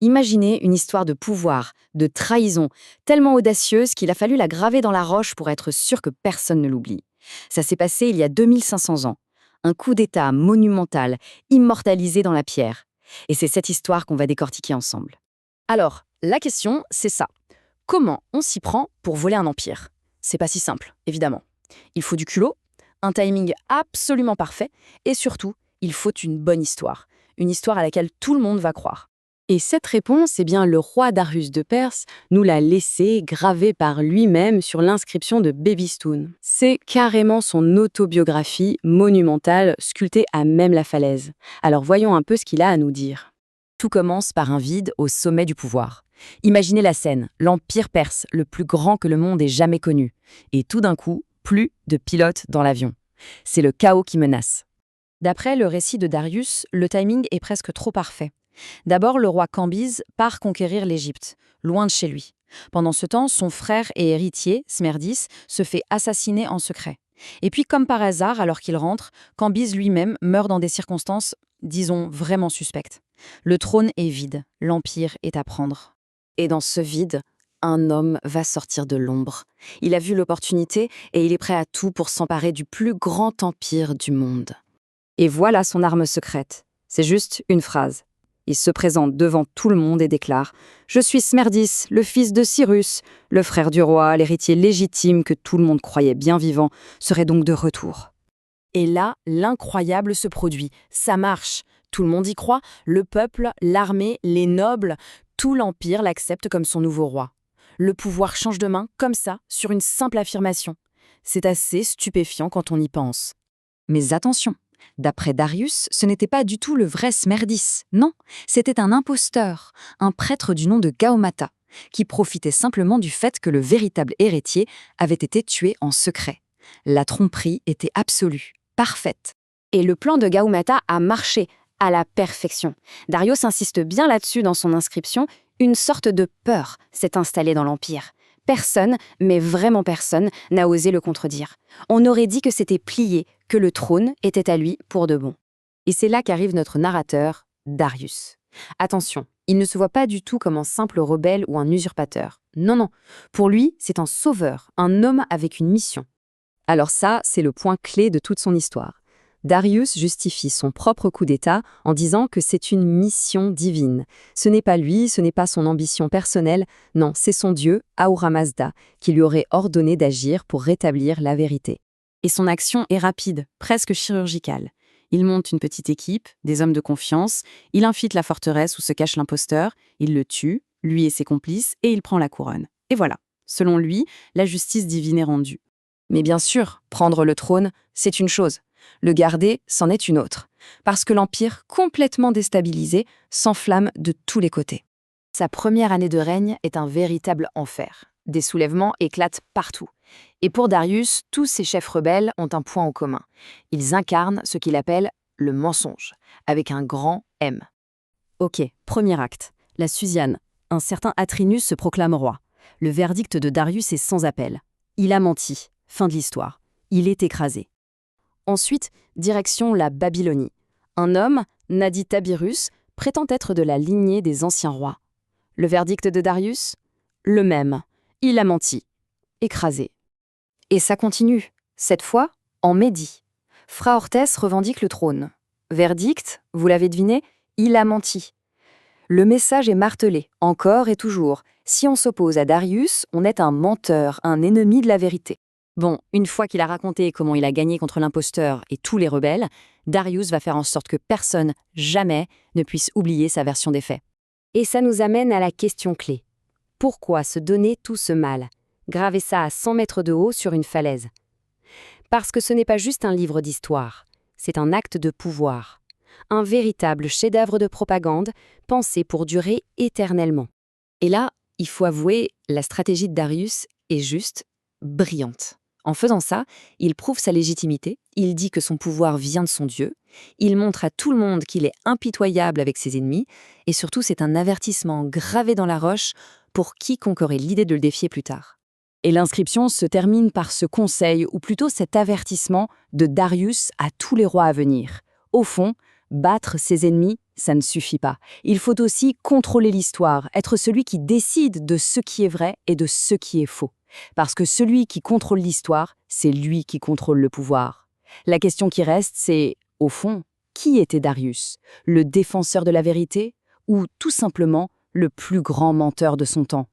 Imaginez une histoire de pouvoir, de trahison, tellement audacieuse qu'il a fallu la graver dans la roche pour être sûr que personne ne l'oublie. Ça s'est passé il y a 2500 ans. Un coup d'État monumental, immortalisé dans la pierre. Et c'est cette histoire qu'on va décortiquer ensemble. Alors, la question, c'est ça. Comment on s'y prend pour voler un empire? C'est pas si simple, évidemment. Il faut du culot, un timing absolument parfait, et surtout, il faut une bonne histoire. Une histoire à laquelle tout le monde va croire. Et cette réponse, eh bien, le roi Darius de Perse nous l'a laissée gravée par lui-même sur l'inscription de Bébistoun. C'est carrément son autobiographie monumentale, sculptée à même la falaise. Alors voyons un peu ce qu'il a à nous dire. Tout commence par un vide au sommet du pouvoir. Imaginez la scène, l'empire perse, le plus grand que le monde ait jamais connu. Et tout d'un coup, plus de pilotes dans l'avion. C'est le chaos qui menace. D'après le récit de Darius, le timing est presque trop parfait. D'abord, le roi Cambyse part conquérir l'Égypte, loin de chez lui. Pendant ce temps, son frère et héritier, Smerdis, se fait assassiner en secret. Et puis, comme par hasard, alors qu'il rentre, Cambyse lui-même meurt dans des circonstances, disons, vraiment suspectes. Le trône est vide, l'empire est à prendre. Et dans ce vide, un homme va sortir de l'ombre. Il a vu l'opportunité et il est prêt à tout pour s'emparer du plus grand empire du monde. Et voilà son arme secrète. C'est juste une phrase. Il se présente devant tout le monde et déclare « Je suis Smerdis, le fils de Cyrus, le frère du roi, l'héritier légitime que tout le monde croyait bien vivant, serait donc de retour. » Et là, l'incroyable se produit. Ça marche. Tout le monde y croit. Le peuple, l'armée, les nobles, tout l'empire l'accepte comme son nouveau roi. Le pouvoir change de main, comme ça, sur une simple affirmation. C'est assez stupéfiant quand on y pense. Mais attention! D'après Darius, ce n'était pas du tout le vrai Smerdis. Non, c'était un imposteur, un prêtre du nom de Gaumata, qui profitait simplement du fait que le véritable héritier avait été tué en secret. La tromperie était absolue, parfaite. Et le plan de Gaumata a marché à la perfection. Darius insiste bien là-dessus dans son inscription, une sorte de peur s'est installée dans l'Empire. Personne, mais vraiment personne, n'a osé le contredire. On aurait dit que c'était plié, que le trône était à lui pour de bon. Et c'est là qu'arrive notre narrateur, Darius. Attention, il ne se voit pas du tout comme un simple rebelle ou un usurpateur. Non, non. Pour lui, c'est un sauveur, un homme avec une mission. Alors ça, c'est le point clé de toute son histoire. Darius justifie son propre coup d'État en disant que c'est une mission divine. Ce n'est pas lui, ce n'est pas son ambition personnelle, non, c'est son Dieu, Ahura Mazda, qui lui aurait ordonné d'agir pour rétablir la vérité. Et son action est rapide, presque chirurgicale. Il monte une petite équipe, des hommes de confiance, il infiltre la forteresse où se cache l'imposteur, il le tue, lui et ses complices, et il prend la couronne. Et voilà, selon lui, la justice divine est rendue. Mais bien sûr, prendre le trône, c'est une chose. Le garder, c'en est une autre. Parce que l'Empire, complètement déstabilisé, s'enflamme de tous les côtés. Sa première année de règne est un véritable enfer. Des soulèvements éclatent partout. Et pour Darius, tous ces chefs rebelles ont un point en commun. Ils incarnent ce qu'il appelle le mensonge, avec un grand M. Ok, premier acte. La Susiane. Un certain Atrinus se proclame roi. Le verdict de Darius est sans appel. Il a menti. Fin de l'histoire. Il est écrasé. Ensuite, direction la Babylonie. Un homme, Nadi Tabirus, prétend être de la lignée des anciens rois. Le verdict de Darius? Le même. Il a menti. Écrasé. Et ça continue. Cette fois, en Médie. Phraaorthès revendique le trône. Verdict, vous l'avez deviné, il a menti. Le message est martelé, encore et toujours. Si on s'oppose à Darius, on est un menteur, un ennemi de la vérité. Bon, une fois qu'il a raconté comment il a gagné contre l'imposteur et tous les rebelles, Darius va faire en sorte que personne, jamais, ne puisse oublier sa version des faits. Et ça nous amène à la question clé. Pourquoi se donner tout ce mal? Graver ça à 100 mètres de haut sur une falaise? Parce que ce n'est pas juste un livre d'histoire, c'est un acte de pouvoir. Un véritable chef-d'œuvre de propagande, pensé pour durer éternellement. Et là, il faut avouer, la stratégie de Darius est juste brillante. En faisant ça, il prouve sa légitimité, il dit que son pouvoir vient de son Dieu, il montre à tout le monde qu'il est impitoyable avec ses ennemis, et surtout c'est un avertissement gravé dans la roche pour quiconque aurait l'idée de le défier plus tard. Et l'inscription se termine par ce conseil, ou plutôt cet avertissement de Darius à tous les rois à venir. Au fond, battre ses ennemis, ça ne suffit pas. Il faut aussi contrôler l'histoire, être celui qui décide de ce qui est vrai et de ce qui est faux. Parce que celui qui contrôle l'histoire, c'est lui qui contrôle le pouvoir. La question qui reste, c'est, au fond, qui était Darius? Le défenseur de la vérité ou tout simplement le plus grand menteur de son temps?